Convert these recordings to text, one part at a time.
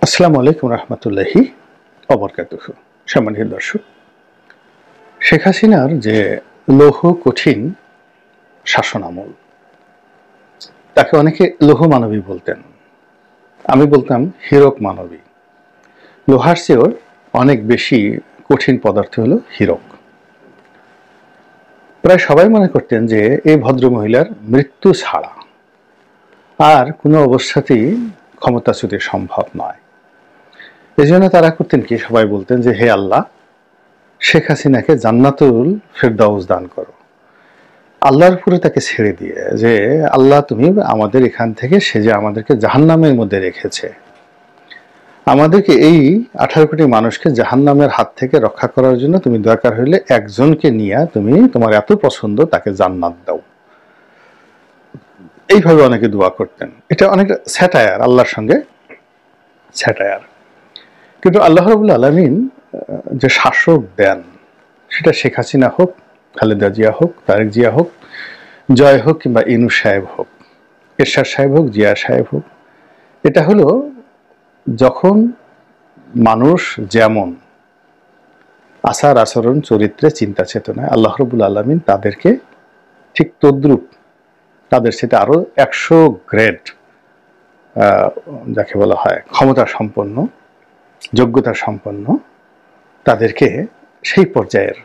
আসসালামু আলাইকুম রহমতুল্লাহি ওয়াবারাকাতুহু। সম্মানিত দর্শক, শেখ হাসিনার যে লৌহ কঠিন শাসন আমল, তাকে অনেকে লৌহ মানবী বলতেন, আমি বলতাম হীরক মানবী। লোহার চেয়েও অনেক বেশি কঠিন পদার্থ হলো হীরক। প্রায় সবাই মনে করতেন যে এই ভদ্রমহিলার মৃত্যু ছাড়া আর কোনো অবস্থাতেই ক্ষমতাচ্যুতি সম্ভব নয়। এই জন্য তারা করতেন কি, সবাই বলতেন যে হে আল্লাহ, শেখ হাসিনাকে জান্নাতুল ফেরদাউস দান করো। আল্লাহর উপরে তাকে ছেড়ে দিয়ে যে আল্লাহ, তুমি আমাদের এখান থেকে, সে যে আমাদেরকে জাহান্নামের মধ্যে রেখেছে, আমাদেরকে এই 18 কোটি মানুষকে জাহান্নামের হাত থেকে রক্ষা করার জন্য তুমি দরকার হইলে একজনকে নিয়ে তুমি তোমার এত পছন্দ তাকে জান্নাত দাও। এইভাবে অনেকে দোয়া করতেন। এটা অনেকটা স্যাটায়ার, আল্লাহর সঙ্গে স্যাটায়ার। কিন্তু আল্লাহ রাব্বুল আলামিন যে শাসক দেন, সেটা শেখ হাসিনা হোক, খালেদা জিয়া হোক, তারেক জিয়া হোক, জয় হোক, কিংবা ইনু সাহেব হোক, এরশাদ সাহেব হোক, জিয়া সাহেব হোক, এটা হলো যখন মানুষ যেমন আচার আচরণ, চরিত্রে, চিন্তা চেতনায়, আল্লাহ রাব্বুল আলামিন তাদেরকে ঠিক তদ্রূপ, তাদের সাথে আরো 100 গ্রেড যাকে বলা হয় ক্ষমতা সম্পন্ন, যোগ্যতা সম্পন্ন, তাদেরকে সেই পর্যায়ের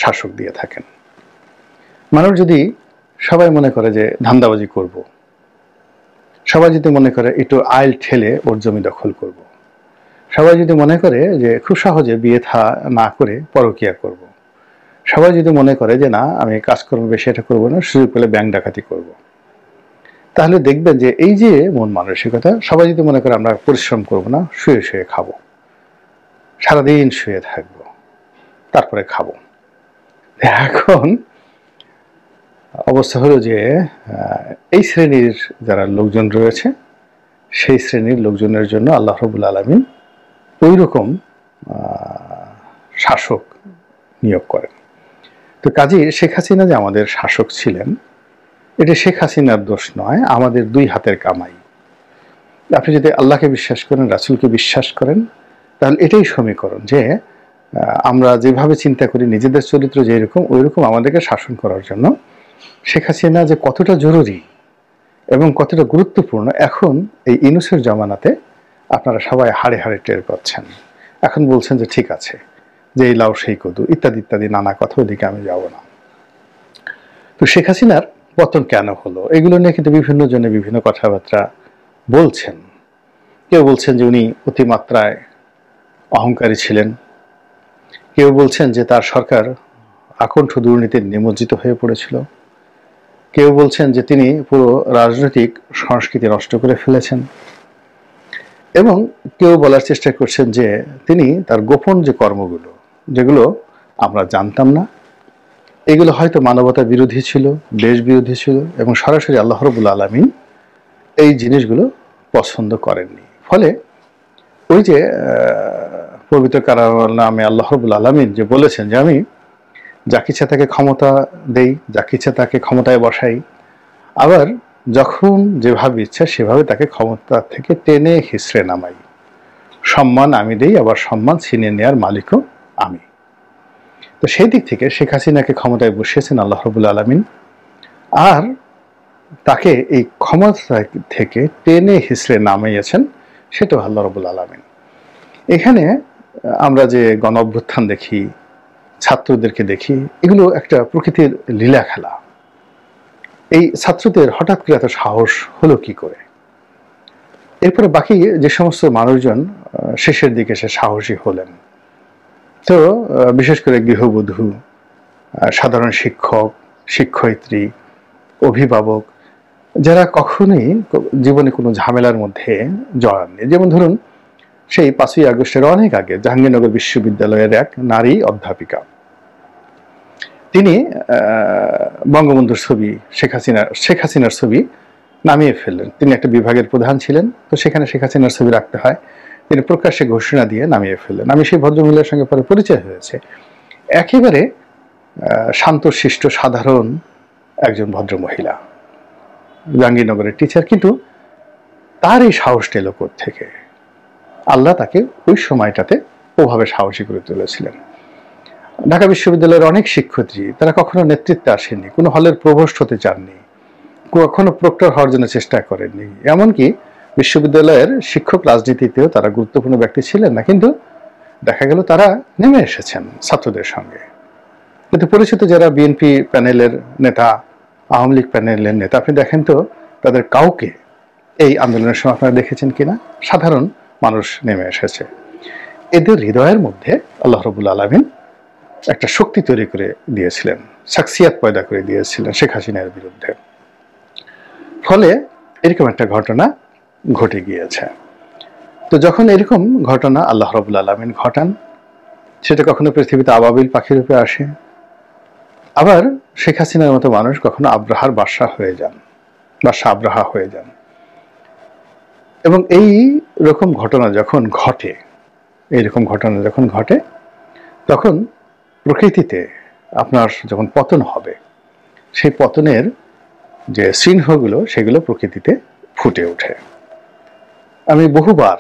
শাসক দিয়ে থাকেন। মানুষ যদি সবাই মনে করে যে ধান্দাবাজি করব, সবাই যদি মনে করে একটু আইল ঠেলে ওর জমি দখল করব, সবাই যদি মনে করে যে খুব সহজে বিয়ে থা না করে পরকিয়া করব, সবাই যদি মনে করে যে না আমি কাজকর্ম বেশি এটা করবো না, সুযোগ পেলে ব্যাংক ডাকাতি করব, তাহলে দেখবেন যে এই যে মন মানসিকতা, সবাই যদি মনে করে আমরা পরিশ্রম করব না, শুয়ে শুয়ে খাবো, সারাদিন শুয়ে থাকবো, তারপরে খাবো। এখন অবস্থা হলো যে এই শ্রেণীর যারা লোকজন রয়েছে, সেই শ্রেণীর লোকজনের জন্য আল্লাহ রাব্বুল আলামিন ওই রকম শাসক নিয়োগ করেন। তো কাজেই শেখ হাসিনা যে আমাদের শাসক ছিলেন, এটা শেখ হাসিনার দোষ নয়, আমাদের দুই হাতের কামাই। আপনি যদি আল্লাহকে বিশ্বাস করেন, রাসূলকে বিশ্বাস করেন, তাহলে এটাই সমীকরণ যে আমরা যেভাবে চিন্তা করি নিজেদের চরিত্র যেরকম, ওই রকম আমাদেরকে শাসন করার জন্য শেখ হাসিনা যে কতটা জরুরি এবং কতটা গুরুত্বপূর্ণ, এখন এই ইউনূসের জামানাতে আপনারা সবাই হাড়ে হাড়ে টের পাচ্ছেন। এখন বলছেন যে ঠিক আছে, যে এই লাউ সেই কদু ইত্যাদি ইত্যাদি নানা কথা, ওদিকে আমি যাব না। তো শেখ হাসিনার পতন কেন হলো, এগুলো নিয়ে কিন্তু বিভিন্ন জনে বিভিন্ন কথাবার্তা বলছেন। কেউ বলছেন যে উনি অতিমাত্রায় অহংকারী ছিলেন, কেউ বলছেন যে তার সরকার আকণ্ঠ দুর্নীতির নিমজ্জিত হয়ে পড়েছিল, কেউ বলছেন যে তিনি পুরো রাজনৈতিক সংস্কৃতি নষ্ট করে ফেলেছেন, এবং কেউ বলার চেষ্টা করছেন যে তিনি তার গোপন যে কর্মগুলো, যেগুলো আমরা জানতাম না, এগুলো হয়তো মানবতা বিরোধী ছিল, দেশ বিরোধী ছিল, এবং সরাসরি আল্লাহ রাব্বুল আলামিন এই জিনিসগুলো পছন্দ করেননি। ফলে ওই যে পবিত্র কালামে আল্লাহ রাব্বুল আলামিন যে বলেছেন যে আমি যাকে ইচ্ছা তাকে ক্ষমতা দেই, যাকে ইচ্ছা তাকে ক্ষমতায় বসাই, আবার যখন যেভাবে ইচ্ছা সেভাবে তাকে ক্ষমতা থেকে টেনে হিসড়ে নামাই, সম্মান আমি দেই, আবার সম্মান ছিনিয়ে নেওয়ার মালিকও আমি। তো সেই দিক থেকে শেখ হাসিনাকে ক্ষমতায় বসিয়েছেন আল্লাহ রাব্বুল আলামিন, আর তাকে এই ক্ষমতা থেকে টেনে হিসড়ে নামিয়েছেন সেটাও আল্লাহ রাব্বুল আলামিন। এখানে আমরা যে গণ অভ্যুত্থান দেখি, ছাত্রদেরকে দেখি, এগুলো একটা প্রকৃতির লীলা খেলা। এই ছাত্রদের হঠাৎ করে এত সাহস হলো কি করে? এরপরে বাকি যে সমস্ত মানুষজন শেষের দিকে সে সাহসী হলেন, তো বিশেষ করে গৃহবধূ, সাধারণ শিক্ষক, শিক্ষয়িত্রী, অভিভাবক, যারা কখনোই জীবনে কোনো ঝামেলার মধ্যে জড়াননি। যেমন ধরুন, সেই 5ই আগস্টের অনেক আগে জাহাঙ্গীরনগর বিশ্ববিদ্যালয়ের এক নারী অধ্যাপিকা, তিনি বঙ্গবন্ধুর ছবি, শেখ হাসিনার ছবি নামিয়ে ফেললেন। তিনি একটা বিভাগের প্রধান ছিলেন, তো সেখানে শেখ হাসিনার ছবি রাখতে হয়, তিনি প্রকাশ্যে ঘোষণা দিয়ে নামিয়ে ফেললেন। আমি সেই ভদ্রমহিলার সঙ্গে পরে পরিচয় হয়েছে। একেবারে শান্তশিষ্ট সাধারণ একজন ভদ্রমহিলা, জাহাঙ্গীরনগরের টিচার, কিন্তু তার এই সাহসটা এলো কোত্থেকে? আল্লাহ তাকে ওই সময়টাতে ওভাবে সাহসী করে তুলেছিলেন। ঢাকা বিশ্ববিদ্যালয়ের অনেক শিক্ষার্থী তারা কখনো নেতৃত্বে আসেননি, কোনো হলের প্রভোস্ট হতে চাননি, কখনো প্রক্টর হওয়ার জন্য চেষ্টা করেননি, এমনকি বিশ্ববিদ্যালয়ের শিক্ষক রাজনীতিতেও তারা গুরুত্বপূর্ণ ব্যক্তি ছিলেন না, কিন্তু দেখা গেল তারা নেমে এসেছেন ছাত্রদের সঙ্গে। কিন্তু পরিচিত যারা বিএনপি প্যানেলের নেতা, আওয়ামী লীগ প্যানেলের নেতা, আপনি দেখেন তো তাদের কাউকে এই আন্দোলনের সময় আপনারা দেখেছেন কিনা? সাধারণ মানুষ নেমে এসেছে। এদের হৃদয়ের মধ্যে আল্লাহ রাব্বুল আলামিন একটা শক্তি তৈরি করে দিয়েছিলেন, শাখসিয়াত পয়দা করে দিয়েছিলেন শেখ হাসিনার বিরুদ্ধে। ফলে এরকম একটা ঘটনা ঘটে গিয়েছে। তো যখন এরকম ঘটনা আল্লাহ রাব্বুল আলামিন ঘটান, সেটা কখনো পৃথিবীতে আবাবিল পাখির রূপে আসে, আবার শেখ হাসিনার মতো মানুষ কখনো আব্রাহার বাদশা হয়ে যান, বাদশা আব্রাহা হয়ে যান। এবং এই রকম ঘটনা যখন ঘটে, এইরকম ঘটনা যখন ঘটে, তখন প্রকৃতিতে আপনার যখন পতন হবে, সেই পতনের যে চিহ্নগুলো সেগুলো প্রকৃতিতে ফুটে ওঠে। আমি বহুবার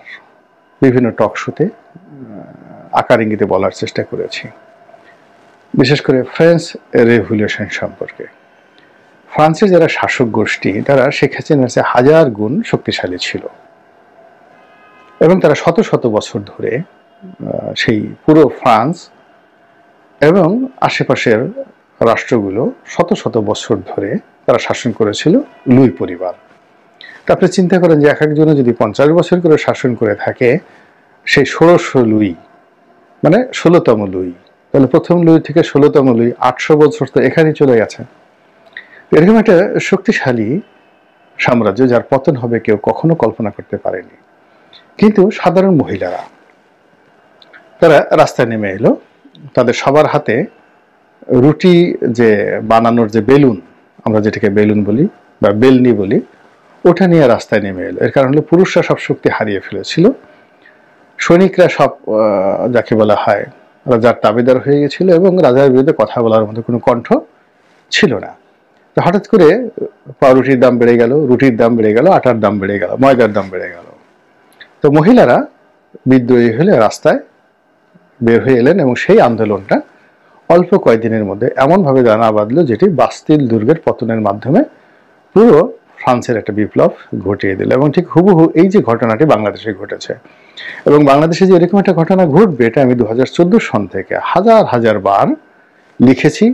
বিভিন্ন টক শোতে আকার ইঙ্গিতে বলার চেষ্টা করেছি, বিশেষ করে ফ্রেঞ্চ রেভলিউশন সম্পর্কে। ফ্রান্সের যারা শাসক গোষ্ঠী তারা শেখ হাসিনার চেয়ে হাজার গুণ শক্তিশালী ছিল, এবং তারা শত শত বছর ধরে সেই পুরো ফ্রান্স এবং আশেপাশের রাষ্ট্রগুলো শত শত বছর ধরে তারা শাসন করেছিল লুই পরিবার। তা আপনি চিন্তা করেন যে এক একজনে যদি 50 বছর করে শাসন করে থাকে, সেই 1600 লুই মানে 16তম লুই, তাহলে প্রথম লুই থেকে 16তম লুই 800 বছর তো এখানেই চলে গেছে। এরকম একটা শক্তিশালী সাম্রাজ্য যার পতন হবে কেউ কখনো কল্পনা করতে পারেনি। কিন্তু সাধারণ মহিলারা তারা রাস্তায় নেমে এলো, তাদের সবার হাতে রুটি যে বানানোর যে বেলুন, আমরা যেটাকে বেলুন বলি বা বেলনি বলি, ওটা নিয়ে রাস্তায় নেমে এলো। এর কারণ হলো পুরুষরা সব শক্তি হারিয়ে ফেলেছিল, সৈনিকরা সব যাকে বলা হয় রাজার তাবেদার হয়ে গেছিল, এবং রাজার বিরুদ্ধে কথা বলার মতো কোনো কণ্ঠ ছিল না। তো হঠাৎ করে পাউরুটির দাম বেড়ে গেল, রুটির দাম বেড়ে গেল, আটার দাম বেড়ে গেল, ময়দার দাম বেড়ে গেল। তো মহিলারা বিদ্রোহী হলে রাস্তায় বের হয়ে এলেন, এবং সেই আন্দোলনটা অল্প কয়েকদিনের মধ্যে এমনভাবে দানা বাঁধল যেটি বাস্তিল দুর্গের পতনের মাধ্যমে পুরো ফ্রান্সের একটা বিপ্লব ঘটিয়ে দিল। এবং ঠিক হুবহু এই যে ঘটনাটি বাংলাদেশে ঘটেছে, এবং বাংলাদেশে যে এরকম একটা ঘটনা ঘটবে এটা আমি 2014 সন থেকে হাজার হাজার বার লিখেছি,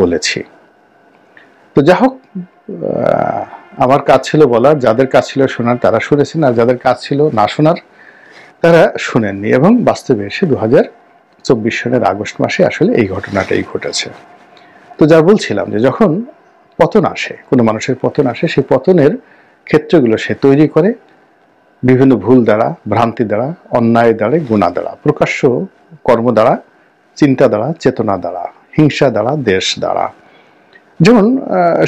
বলেছি। তো যা হোক, আমার কাজ ছিল বলার, যাদের কাজ ছিল শোনার তারা শুনেছেন, আর যাদের কাজ ছিল না শোনার তারা শুনেননি। এবং বাস্তবে এসে 2024 সনের আগস্ট মাসে আসলে এই ঘটনাটাই ঘটেছে। তো যা বলছিলাম যে যখন পতন আসে, কোনো মানুষের পতন আসে, সেই পতনের ক্ষেত্রগুলো সে তৈরি করে বিভিন্ন ভুল দ্বারা, ভ্রান্তি দ্বারা, অন্যায় দ্বারা, গুণা দ্বারা, প্রকাশ্য কর্ম দ্বারা, চিন্তা দ্বারা, চেতনা দ্বারা, হিংসা দ্বারা, দেশ দ্বারা। যেমন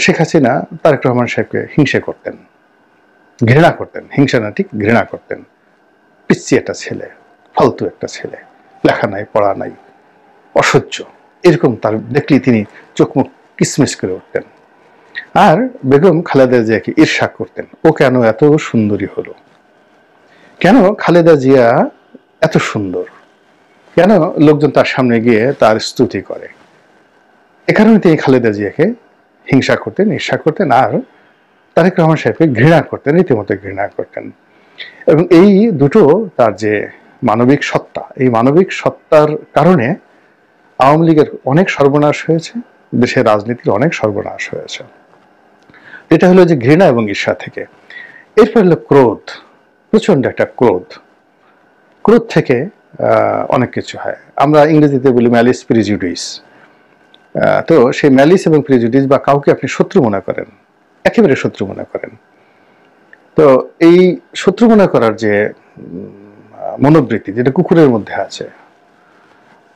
শেখ হাসিনা তারেক রহমান সাহেবকে হিংসা করতেন, ঘৃণা করতেন, হিংসা না ঠিক ঘৃণা করতেন। পিচ্ছি একটা ছেলে, ফালতু একটা ছেলে, লেখা নাই, পড়া নাই, অসহ্য, এরকম তার দেখলেই তিনি চোখ মুখ কিসমিস করে উঠতেন। আর বেগম খালেদা জিয়াকে ঈর্ষা করতেন, ও কেন এত সুন্দরী হলো, কেন খালেদা জিয়া এত সুন্দর, কেন লোকজন তার সামনে গিয়ে তার স্তুতি করে। এ কারণে তিনি খালেদা জিয়াকে হিংসা করতেন, ঈর্ষা করতেন, আর তারেক রহমান সাহেবকে ঘৃণা করতেন, রীতিমতো ঘৃণা করতেন। এবং এই দুটো তার যে মানবিক সত্তা, এই মানবিক সত্তার কারণে আওয়ামী লীগের অনেক সর্বনাশ হয়েছে, দেশের রাজনীতির অনেক সর্বনাশ হয়েছে। এটা হলো যে ঘৃণা এবং ঈর্ষা থেকে। এরপর হলো ক্রোধ, প্রচন্ড একটা ক্রোধ। ক্রোধ থেকে অনেক কিছু হয়, আমরা ইংরেজিতে বলি ম্যালিস প্রিজুডিস। তো সেই ম্যালিস এবং প্রিজুডিস, বা কাউকে আপনি শত্রু মনে করেন, একেবারে শত্রু মনে করেন, তো এই শত্রু মনে করার যে মনোবৃত্তি, যেটা কুকুরের মধ্যে আছে,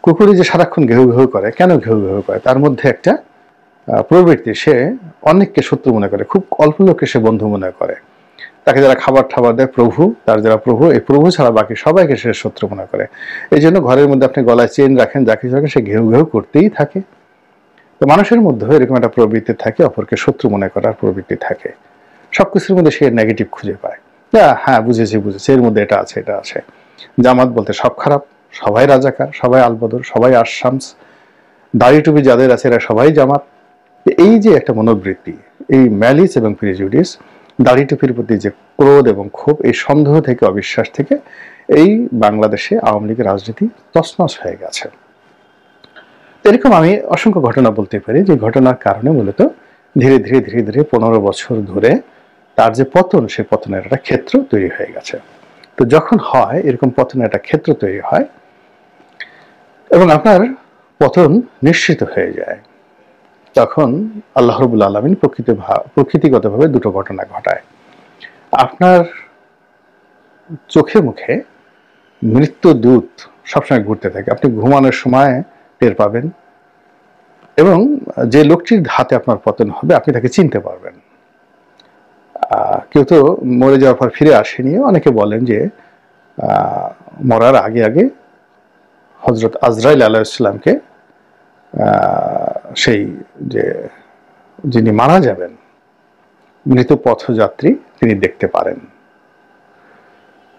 কুকুরে যে সারাক্ষণ ঘেউ ঘেউ করে, কেন ঘেউ ঘেউ করে, তার মধ্যে একটা প্রবৃত্তি, সে অনেককে শত্রু মনে করে, খুব অল্প লোককে সে বন্ধু মনে করে। তাকে যারা খাবার ঠাবার দেয় প্রভু, তার যারা প্রভু, এই প্রভু ছাড়া বাকি সবাইকে সে শত্রু মনে করে। এই জন্য ঘরের মধ্যে আপনি গলায় চেন রাখেন, যা কিছু রাখেন, সে ঘেউ ঘেউ করতেই থাকে। তো মানুষের মধ্যে এরকম একটা প্রবৃত্তি থাকে, অপরকে শত্রু মনে করার প্রবৃত্তি থাকে। সবকিছুর মধ্যে সে নেগেটিভ খুঁজে পায়, হ্যাঁ বুঝেছি, এর মধ্যে এটা আছে, এটা আছে। জামাত বলতে সব খারাপ, সবাই রাজাকার, সবাই আলবদর, সবাই আশামস, দাড়ি টুপি যাদের আছে এরা সবাই জামাত। এই যে একটা মনোবৃত্তি, এই ম্যালিস এবং প্রিজুডিস, দাড়ি টুপির প্রতি যে ক্রোধ এবং ক্ষোভ, এই সন্দেহ থেকে, অবিশ্বাস থেকে এই বাংলাদেশে আওয়ামী লীগের রাজনীতি তছনছ হয়ে গেছে। এরকম আমি অসংখ্য ঘটনা বলতে পারি, যে ঘটনার কারণে মূলত ধীরে ধীরে ধীরে ধীরে 15 বছর ধরে তার যে পতন, সেই পতনের একটা ক্ষেত্র তৈরি হয়ে গেছে। তো যখন হয় এরকম পতনের একটা ক্ষেত্র তৈরি হয় এবং আপনার পতন নিশ্চিত হয়ে যায়, তখন আল্লাহ রাব্বুল আলামিন প্রকৃতিগতভাবে দুটো ঘটনা ঘটায়। আপনার চোখে মুখে মৃত্যু দূত সবসময় ঘুরতে থাকে, আপনি ঘুমানোর সময় টের পাবেন, এবং যে লোকটির হাতে আপনার পতন হবে আপনি তাকে চিনতে পারবেন। কেউ তো মরে যাওয়ার পর ফিরে আসেনি, অনেকে বলেন যে মরার আগে আগে হযরত আজরাইল আলাইহিস সালামকে সেই যে যিনি মারা যাবেন মৃত পথযাত্রী তিনি দেখতে পারেন।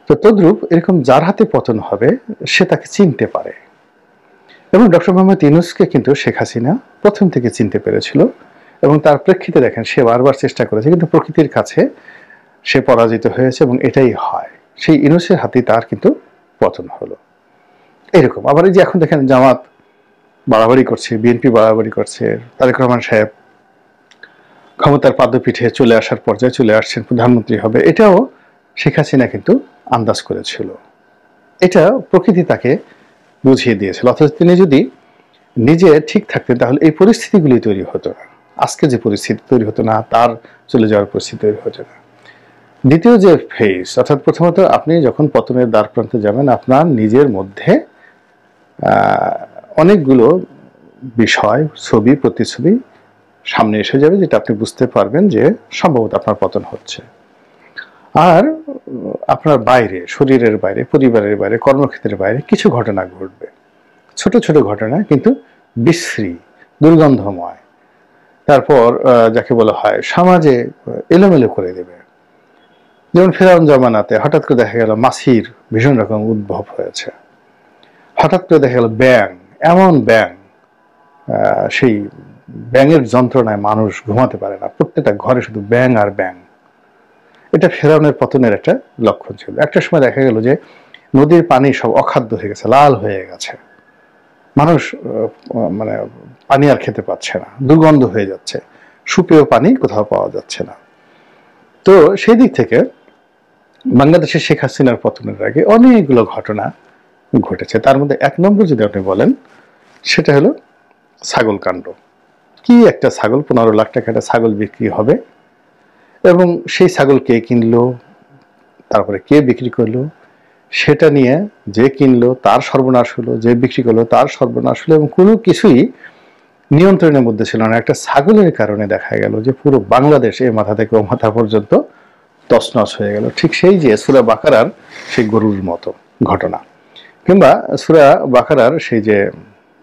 তো তদ্রূপ এরকম যার হাতে পতন হবে সে তাকে চিনতে পারে, এবং ডক্টর মোহাম্মদ ইউনূসকে কিন্তু শেখ হাসিনা প্রথম থেকে চিনতে পেরেছিল, এবং তার প্রেক্ষিতে দেখেন সে বারবার চেষ্টা করেছে, কিন্তু প্রকৃতির কাছে সে পরাজিত হয়েছে, এবং এটাই হয়, সেই ইউনূসের হাতে তার কিন্তু পতন হলো। এরকম আবার এই যে এখন দেখেন জামাত বাড়াবাড়ি করছে, বিএনপি বাড়াবাড়ি করছে, তারেক রহমান সাহেব ক্ষমতার পাদপীঠে চলে আসার পর্যায়ে চলে আসছেন, প্রধানমন্ত্রী হবে, এটাও শেখ হাসিনা কিন্তু আন্দাজ করেছিল, এটা প্রকৃতি তাকে বুঝিয়ে দিয়েছিল। অথচ তিনি যদি নিজে ঠিক থাকতেন তাহলে এই পরিস্থিতিগুলি তৈরি হতো না, আজকে যে পরিস্থিতি তৈরি হতো না, তার চলে যাওয়ার পরিস্থিতি তৈরি হতো না। দ্বিতীয় যে ফেজ, অর্থাৎ প্রথমত আপনি যখন পতনের দ্বার প্রান্তে যাবেন আপনার নিজের মধ্যে অনেকগুলো বিষয়, ছবি, প্রতিছবি সামনে এসে যাবে, যেটা আপনি বুঝতে পারবেন যে সম্ভবত আপনার পতন হচ্ছে। আর আপনার বাইরে, শরীরের বাইরে, পরিবারের বাইরে, কর্মক্ষেত্রের বাইরে কিছু ঘটনা ঘটবে, ছোট ছোট ঘটনা কিন্তু বিশ্রী, দুর্গন্ধময়, তারপর যাকে বলা হয় সমাজে এলোমেলো করে দেবে। যেমন ফেরাউন জামানাতে হঠাৎ করে দেখা গেল মাছির ভীষণ রকম উদ্ভব হয়েছে, হঠাৎ করে দেখা গেল ব্যাঙ, এমন ব্যাঙ, সেই ব্যাঙের যন্ত্রণায় মানুষ ঘুমাতে পারে না, প্রত্যেকটা ঘরে শুধু ব্যাঙ আর ব্যাঙ। এটা ফেরাউনের পতনের একটা লক্ষণ ছিল। একটা সময় দেখা গেল যে নদীর পানি সব অখাদ্য হয়ে গেছে, লাল হয়ে গেছে, মানুষ মানে পানি আর খেতে পাচ্ছে না, দুর্গন্ধ হয়ে যাচ্ছে, সুপেয় পানি কোথাও পাওয়া যাচ্ছে না। তো সেই দিক থেকে বাংলাদেশের শেখ হাসিনার পতনের আগে অনেকগুলো ঘটনা ঘটেছে। তার মধ্যে এক নম্বর যদি আপনি বলেন সেটা হলো ছাগল কাণ্ড। কি একটা ছাগল, 15 লাখ টাকা একটা ছাগল বিক্রি হবে, এবং সেই ছাগল কে কিনলো, তারপরে কে বিক্রি করলো, সেটা নিয়ে যে কিনলো তার সর্বনাশ হলো, যে বিক্রি করলো তার সর্বনাশ হলো, এবং কোনো কিছুই নিয়ন্ত্রণের মধ্যে ছিল না। একটা ছাগলের কারণে দেখা গেল যে পুরো বাংলাদেশ এ মাথা থেকে ও মাথা পর্যন্ত তছনছ হয়ে গেল। ঠিক সেই যে সূরা বাকারার সেই গরুর মতো ঘটনা, কিংবা সূরা বাকারার সেই যে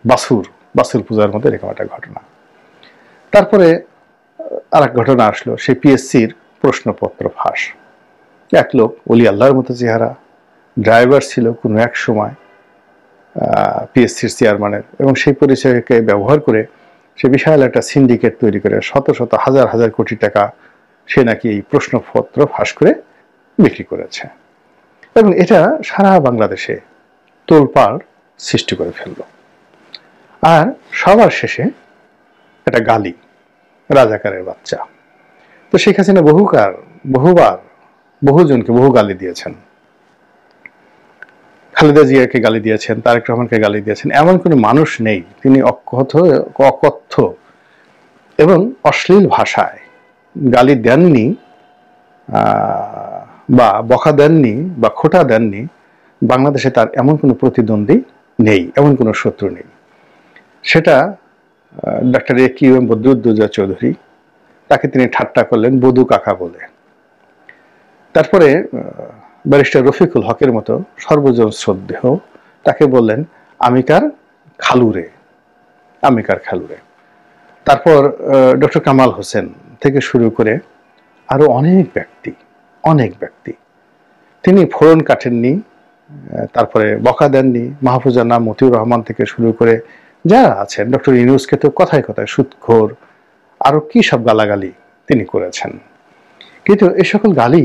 বাছুর পূজার মতো এরকম একটা ঘটনা। তারপরে আরেক ঘটনা আসলো, সেই পিএসসির প্রশ্নপত্র ফাঁস। এক লোক ওলি আল্লাহর মতো চেহারা, ড্রাইভার ছিল কোনো এক সময় পিএসসির চেয়ারম্যানের, এবং সেই পরিচয়কে ব্যবহার করে সে বিশাল একটা সিন্ডিকেট তৈরি করে শত শত হাজার হাজার কোটি টাকা সে নাকি এই প্রশ্নপত্র ফাঁস করে বিক্রি করেছে, এবং এটা সারা বাংলাদেশে তোলপাড় সৃষ্টি করে ফেলল। আর সবার শেষে একটা গালি, রাজাকারের বাচ্চা। তো শেখ হাসিনা বহুবার বহুজনকে বহু গালি দিয়েছেন, খালেদা জিয়াকে গালি দিয়েছেন, তারেক রহমানকে গালি দিয়েছেন, এমন কোনো মানুষ নেই তিনি অকথ্য এবং অশ্লীল ভাষায় গালি দেননি, বা বকা দেননি, বা খোঁটা দেননি। বাংলাদেশে তার এমন কোনো প্রতিদ্বন্দ্বী নেই, এমন কোনো শত্রু নেই। সেটা ডক্টর এ.কিউ.এম বদরুদ্দোজা চৌধুরী, তাকে তিনি ঠাট্টা করলেন বধু কাকা বলে। তারপরে ব্যারিস্টার রফিকুল হকের মতো সর্বজন শ্রদ্ধেয়, তাকে বললেন আমিকার খালুরে। তারপর ডক্টর কামাল হোসেন থেকে শুরু করে আরো অনেক ব্যক্তি তিনি ফোড়ন কাটেননি, তারপরে বকা দেননি। মাহফুজা নাম, মতিউর রহমান থেকে শুরু করে যারা আছেন, ডক্টর ইউনূসকে তো কথায় কথায় সুদখোর আরো কি সব গালাগালি তিনি করেছেন। কিন্তু এই সকল গালি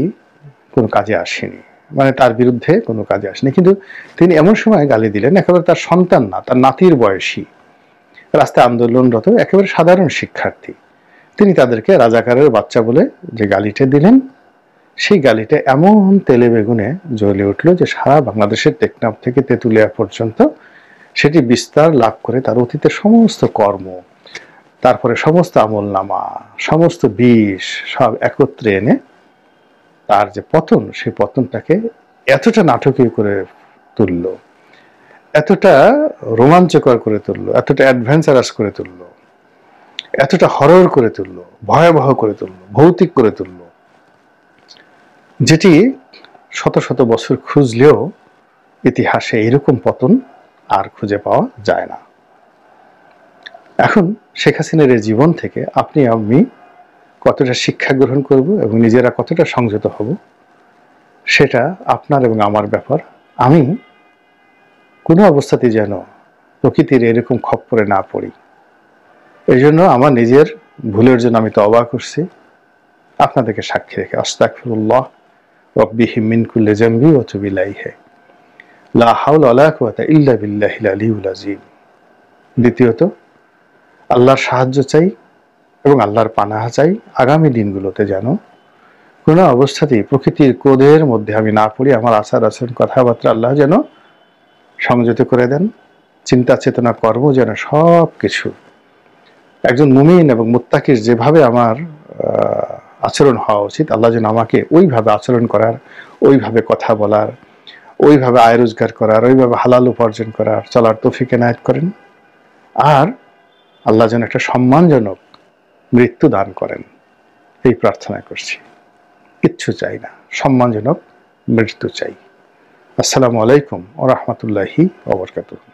কোনো কাজে আসেনি, মানে তার বিরুদ্ধে কোনো কাজে আসেনি। কিন্তু তিনি এমন সময় গালি দিলেন, একেবারে তার সন্তান না, তার নাতির বয়সী, রাস্তায় আন্দোলনরত একেবারে সাধারণ শিক্ষার্থী, তিনি তাদেরকে রাজাকারের বাচ্চা বলে যে গালিটা দিলেন, সেই গালিটা এমন তেলে বেগুনে জ্বলে উঠলো যে সারা বাংলাদেশের টেকনাফ থেকে তেঁতুলিয়া পর্যন্ত সেটি বিস্তার লাভ করে। তার অতীতের সমস্ত কর্ম, তারপরে সমস্ত আমলনামা, সমস্ত বিষ সব একত্রে এনে তার যে পতন, সেই পতনটাকে এতটা নাটকীয় করে তুলল, এতটা রোমাঞ্চকর করে তুলল, এতটা অ্যাডভেঞ্চারাস করে তুলল, এতটা হরর করে তুলল, ভয়াবহ করে তুলল, ভৌতিক করে তুলল, যেটি শত শত বছর খুঁজলেও ইতিহাসে এরকম পতন আর খুঁজে পাওয়া যায় না। এখন শেখ হাসিনার এই জীবন থেকে আপনি আমি কতটা শিক্ষা গ্রহণ করব এবং নিজেরা কতটা সংযত হব, সেটা আপনার এবং আমার ব্যাপার। আমি কোনো অবস্থাতেই যেন প্রকৃতির এরকম খপ্পরে না পড়ি, এই জন্য আমার নিজের ভুলের জন্য আমি তওবা করছি, আপনাদেরকে সাক্ষী রেখে। আস্তাগফিরুল্লাহ রব্বিহি মিন কুল্লি যামবি ওয়া তুবু ইলাইহি লা হাওলা ওয়ালা কুওয়াতা ইল্লা বিল্লাহিল আলিয়্যিল আযীম। দ্বিতীয়ত, আল্লাহর সাহায্য চাই এবং আল্লাহর পানাহ চাই আগামী দিনগুলোতে যেন কোনো অবস্থাতেই প্রকৃতির ক্রোধের মধ্যে আমি না পড়ি। আমার আচার আচরণ, কথাবার্তা আল্লাহ যেন সংযত করে দেন, চিন্তা চেতনা কর্ম যেন সব কিছু একজন মুমিন এবং মুত্তাকির যেভাবে আমার আচরণ হওয়া উচিত, আল্লাহ যেন আমাকে ওইভাবে আচরণ করার, ওইভাবে কথা বলার, ওইভাবে আয় রোজগার করার, ওইভাবে হালাল উপার্জন করার চলার তৌফিক এনায়েত করেন। আর আল্লাহ যেন একটা সম্মানজনক মৃত্যু দান করেন, এই প্রার্থনা করছি। কিচ্ছু চাই না, সম্মানজনক মৃত্যু চাই। আসসালামু আলাইকুম ওয়া রাহমাতুল্লাহি ওয়া বারাকাতুহু।